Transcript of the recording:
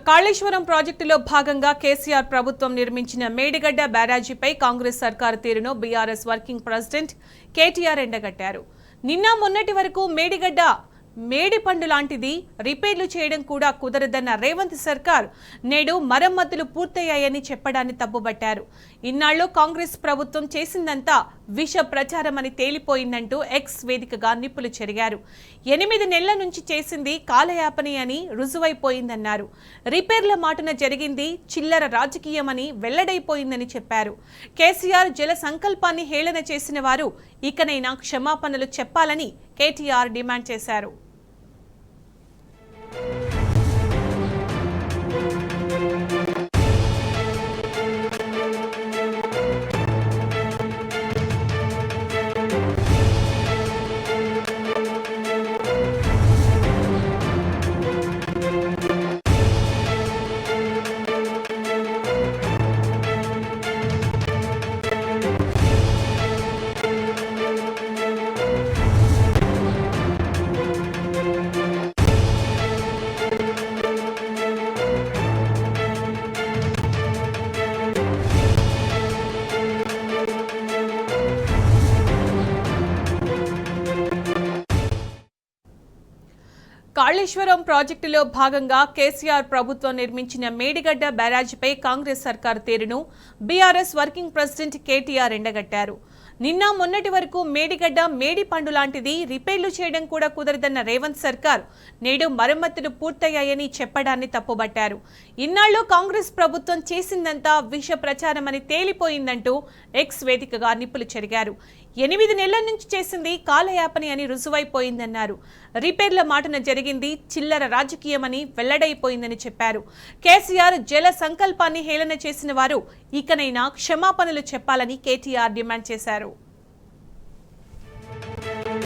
కాళేశ్వరం ప్రాజెక్టులో భాగంగా కేసీఆర్ ప్రభుత్వం నిర్మించిన మేడిగడ్డ బ్యారేజీపై కాంగ్రెస్ సర్కారు తీరును బీఆర్ఎస్ వర్కింగ్ ప్రెసిడెంట్ కేటీఆర్ ఎండగట్టారు. నిన్న మొన్నటి వరకు మేడిగడ్డ మేడిపండు లాంటిది, రిపేర్లు చేయడం కూడా కుదరదన్న రేవంత్ సర్కార్ నేడు మరమ్మతులు పూర్తయ్యాయని చెప్పడాన్ని తప్పుబట్టారు. ఇన్నాళ్లు కాంగ్రెస్ ప్రభుత్వం చేసిందంతా విష ప్రచారమని తేలిపోయిందంటూ ఎక్స్ వేదికగా నిప్పులు చెరిగారు. 8 నెలల నుంచి చేసింది కాలయాపని అని రుజువైపోయిందన్నారు. రిపేర్ల మాటున జరిగింది చిల్లర రాజకీయమని వెల్లడైపోయిందని చెప్పారు. కేసీఆర్ జల సంకల్పాన్ని హేళన చేసిన వారు ఇకనైనా క్షమాపణలు చెప్పాలని కేటీఆర్ డిమాండ్ చేశారు. కాళేశ్వరం ప్రాజెక్టులో భాగంగా కేసీఆర్ ప్రభుత్వం నిర్మించిన మేడిగడ్డ బ్యారేజీపై కాంగ్రెస్ సర్కారు తీరును బీఆర్ఎస్ వర్కింగ్ ప్రెసిడెంట్ కేటీఆర్ ఎండగట్టారు. నిన్న మొన్నటి వరకు మేడిగడ్డ మేడిపండు లాంటిది, రిపేర్లు చేయడం కూడా కుదరదన్న రేవంత్ సర్కార్ నేడు మరమ్మతులు పూర్తయ్యాయని చెప్పడాన్ని తప్పుబట్టారు. ఇన్నాళ్లు కాంగ్రెస్ ప్రభుత్వం చేసిందంతా విష ప్రచారమని తేలిపోయిందంటూ ఎక్స్ వేదికగా నిప్పులు చెరిగారు. 8 నెలల నుంచి చేసింది కాలయాపని అని రుజువైపోయిందన్నారు. రిపేర్ల మాటన జరిగింది చిల్లర రాజకీయమని వెల్లడైపోయిందని చెప్పారు. కేసీఆర్ జల సంకల్పాన్ని హేళన చేసిన వారు ఇకనైనా క్షమాపణలు చెప్పాలని కేటీఆర్ డిమాండ్ చేశారు.